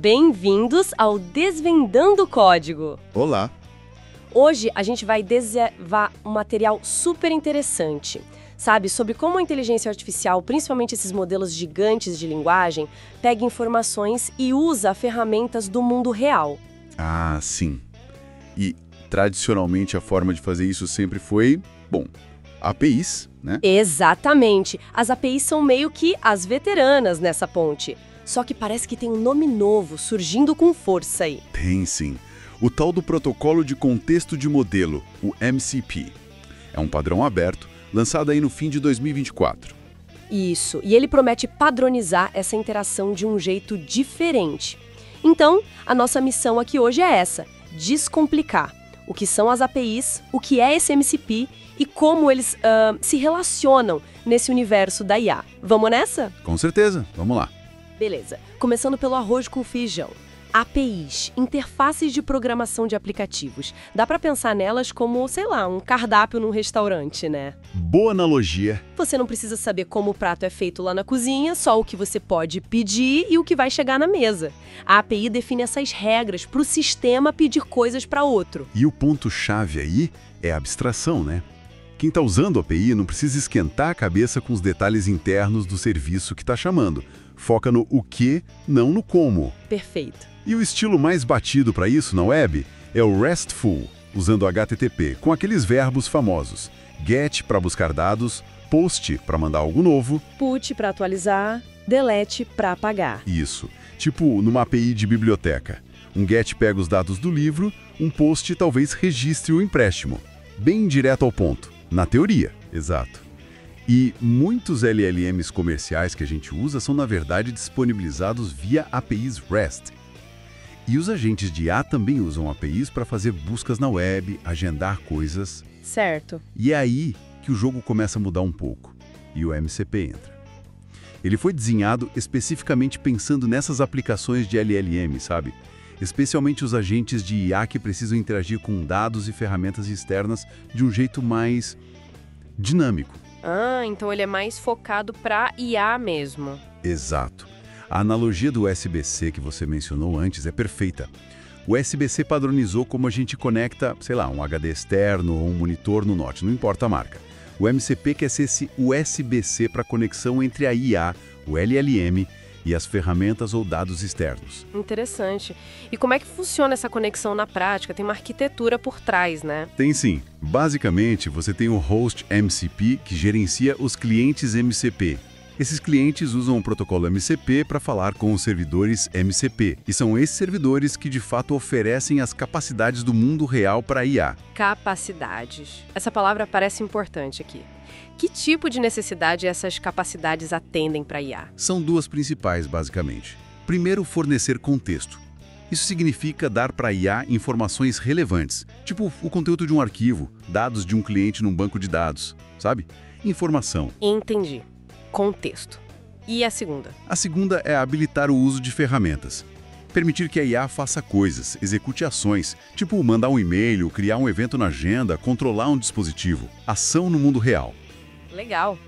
Bem-vindos ao Desvendando o Código. Olá! Hoje a gente vai desenvolver um material super interessante, sabe? Sobre como a inteligência artificial, principalmente esses modelos gigantes de linguagem, pega informações e usa ferramentas do mundo real. Ah, sim. E, tradicionalmente, a forma de fazer isso sempre foi, APIs, né? Exatamente. As APIs são meio que as veteranas nessa ponte. Só que parece que tem um nome novo surgindo com força aí. Tem sim. O tal do Protocolo de Contexto de Modelo, o MCP. É um padrão aberto, lançado aí no fim de 2024. Isso, e ele promete padronizar essa interação de um jeito diferente. Então, a nossa missão aqui hoje é essa: descomplicar o que são as APIs, o que é esse MCP e como eles se relacionam nesse universo da IA. Vamos nessa? Com certeza, vamos lá. Beleza, começando pelo arroz com feijão. APIs, interfaces de programação de aplicativos. Dá pra pensar nelas como, sei lá, um cardápio num restaurante, né? Boa analogia. Você não precisa saber como o prato é feito lá na cozinha, só o que você pode pedir e o que vai chegar na mesa. A API define essas regras pro sistema pedir coisas para outro. E o ponto-chave aí é a abstração, né? Quem está usando a API não precisa esquentar a cabeça com os detalhes internos do serviço que está chamando. Foca no o que, não no como. Perfeito. E o estilo mais batido para isso na web é o RESTful, usando HTTP, com aqueles verbos famosos. GET para buscar dados, POST para mandar algo novo. PUT para atualizar, DELETE para apagar. Isso, tipo numa API de biblioteca. Um GET pega os dados do livro, um POST talvez registre o empréstimo. Bem direto ao ponto, na teoria, exato. E muitos LLMs comerciais que a gente usa são, na verdade, disponibilizados via APIs REST. E os agentes de IA também usam APIs para fazer buscas na web, agendar coisas. Certo. E é aí que o jogo começa a mudar um pouco. E o MCP entra. Ele foi desenhado especificamente pensando nessas aplicações de LLM, sabe? Especialmente os agentes de IA que precisam interagir com dados e ferramentas externas de um jeito mais dinâmico. Ah, então ele é mais focado para IA mesmo. Exato. A analogia do USB-C que você mencionou antes é perfeita. O USB-C padronizou como a gente conecta, sei lá, um HD externo ou um monitor no Note, não importa a marca. O MCP quer ser esse USB-C para conexão entre a IA, o LLM e as ferramentas ou dados externos. Interessante. E como é que funciona essa conexão na prática? Tem uma arquitetura por trás, né? Tem sim. Basicamente, você tem o host MCP que gerencia os clientes MCP. Esses clientes usam o protocolo MCP para falar com os servidores MCP. E são esses servidores que de fato oferecem as capacidades do mundo real para a IA. Capacidades. Essa palavra parece importante aqui. Que tipo de necessidade essas capacidades atendem para a IA? São duas principais, basicamente. Primeiro, fornecer contexto. Isso significa dar para a IA informações relevantes, tipo o conteúdo de um arquivo, dados de um cliente num banco de dados, sabe? Informação. Entendi. Contexto. E a segunda? A segunda é habilitar o uso de ferramentas. Permitir que a IA faça coisas, execute ações, tipo mandar um e-mail, criar um evento na agenda, controlar um dispositivo. Ação no mundo real. Legal.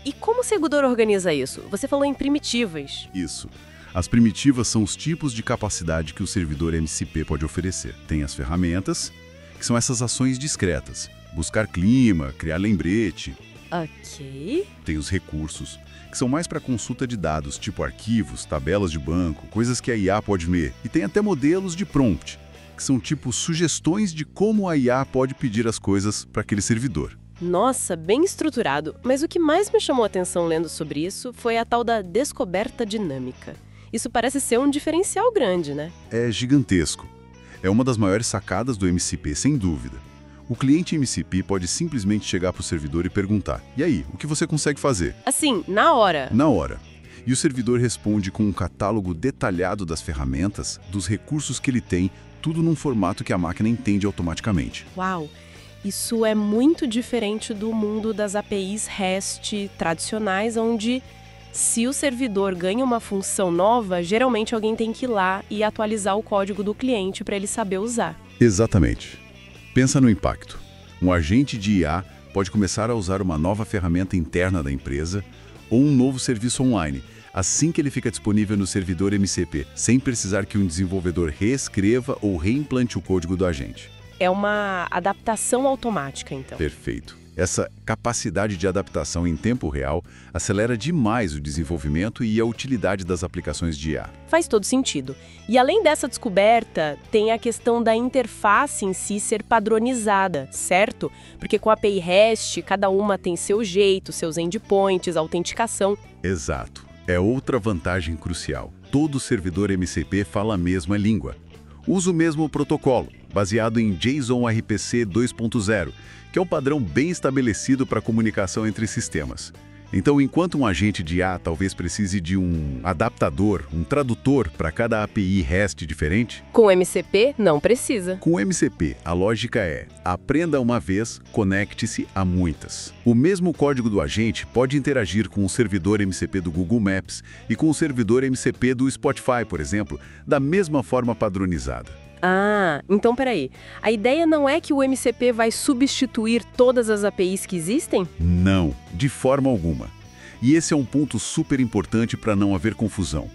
E como o servidor organiza isso? Você falou em primitivas. Isso. As primitivas são os tipos de capacidade que o servidor MCP pode oferecer. Tem as ferramentas, que são essas ações discretas. Buscar clima, criar lembrete. Ok. Tem os recursos, que são mais para consulta de dados, tipo arquivos, tabelas de banco, coisas que a IA pode ler. E tem até modelos de prompt, que são tipo sugestões de como a IA pode pedir as coisas para aquele servidor. Nossa, bem estruturado. Mas o que mais me chamou a atenção lendo sobre isso foi a tal da descoberta dinâmica. Isso parece ser um diferencial grande, né? É gigantesco. É uma das maiores sacadas do MCP, sem dúvida. O cliente MCP pode simplesmente chegar para o servidor e perguntar: e aí, o que você consegue fazer? Assim, na hora. Na hora. E o servidor responde com um catálogo detalhado das ferramentas, dos recursos que ele tem, tudo num formato que a máquina entende automaticamente. Uau! Isso é muito diferente do mundo das APIs REST tradicionais, onde se o servidor ganha uma função nova, geralmente alguém tem que ir lá e atualizar o código do cliente para ele saber usar. Exatamente. Pensa no impacto. Um agente de IA pode começar a usar uma nova ferramenta interna da empresa ou um novo serviço online, assim que ele fica disponível no servidor MCP, sem precisar que um desenvolvedor reescreva ou reimplante o código do agente. É uma adaptação automática, então. Perfeito. Essa capacidade de adaptação em tempo real acelera demais o desenvolvimento e a utilidade das aplicações de IA. Faz todo sentido. E além dessa descoberta, tem a questão da interface em si ser padronizada, certo? Porque com a API REST, cada uma tem seu jeito, seus endpoints, autenticação. Exato. É outra vantagem crucial. Todo servidor MCP fala a mesma língua. Usa o mesmo protocolo, baseado em JSON RPC 2.0, que é um padrão bem estabelecido para a comunicação entre sistemas. Então, enquanto um agente de IA talvez precise de um adaptador, um tradutor para cada API REST diferente, Com o MCP, não precisa. com o MCP, a lógica é: aprenda uma vez, conecte-se a muitas. O mesmo código do agente pode interagir com o servidor MCP do Google Maps e com o servidor MCP do Spotify, por exemplo, da mesma forma padronizada. Ah, então peraí. A ideia não é que o MCP vai substituir todas as APIs que existem? Não, de forma alguma. E esse é um ponto super importante para não haver confusão.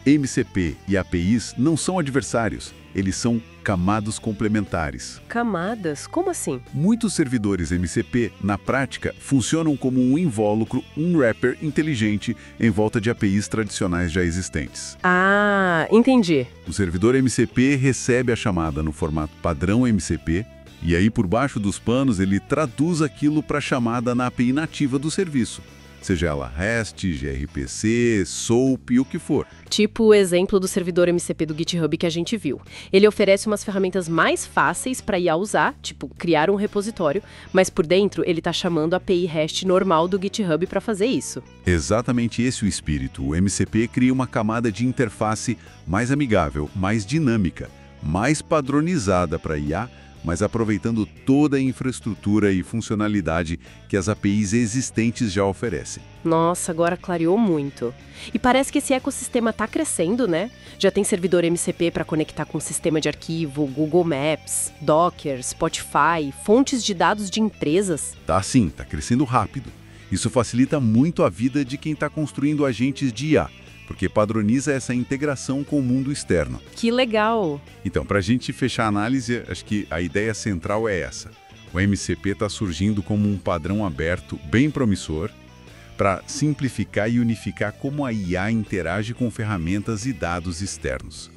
MCP e APIs não são adversários, eles são camadas complementares. Camadas? Como assim? Muitos servidores MCP, na prática, funcionam como um invólucro, um wrapper inteligente em volta de APIs tradicionais já existentes. Ah, entendi. O servidor MCP recebe a chamada no formato padrão MCP, e aí por baixo dos panos ele traduz aquilo para a chamada na API nativa do serviço, seja ela REST, gRPC, SOAP e o que for. Tipo o exemplo do servidor MCP do GitHub que a gente viu. Ele oferece umas ferramentas mais fáceis para IA usar, tipo criar um repositório, mas por dentro ele está chamando a API REST normal do GitHub para fazer isso. Exatamente esse o espírito. O MCP cria uma camada de interface mais amigável, mais dinâmica, mais padronizada para IA, mas aproveitando toda a infraestrutura e funcionalidade que as APIs existentes já oferecem. Nossa, agora clareou muito. E parece que esse ecossistema está crescendo, né? Já tem servidor MCP para conectar com sistema de arquivo, Google Maps, Docker, Spotify, fontes de dados de empresas. Tá sim, tá crescendo rápido. Isso facilita muito a vida de quem está construindo agentes de IA, porque padroniza essa integração com o mundo externo. Que legal! Então, para a gente fechar a análise, acho que a ideia central é essa. O MCP está surgindo como um padrão aberto, bem promissor, para simplificar e unificar como a IA interage com ferramentas e dados externos.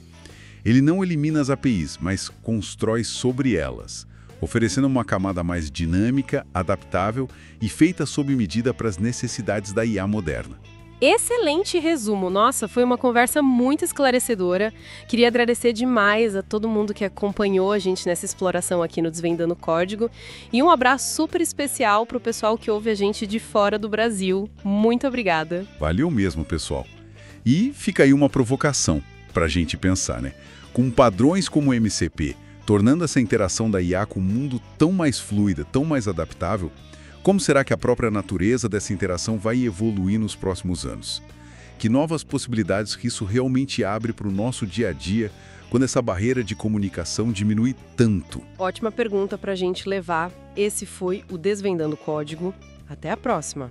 Ele não elimina as APIs, mas constrói sobre elas, oferecendo uma camada mais dinâmica, adaptável e feita sob medida para as necessidades da IA moderna. Excelente resumo. Nossa, foi uma conversa muito esclarecedora. Queria agradecer demais a todo mundo que acompanhou a gente nessa exploração aqui no Desvendando Código. E um abraço super especial para o pessoal que ouve a gente de fora do Brasil. Muito obrigada. Valeu mesmo, pessoal. E fica aí uma provocação para a gente pensar, né? Com padrões como o MCP, tornando essa interação da IA com o mundo tão mais fluida, tão mais adaptável, como será que a própria natureza dessa interação vai evoluir nos próximos anos? Que novas possibilidades que isso realmente abre para o nosso dia a dia quando essa barreira de comunicação diminui tanto? Ótima pergunta para a gente levar. Esse foi o Desvendando Código. Até a próxima!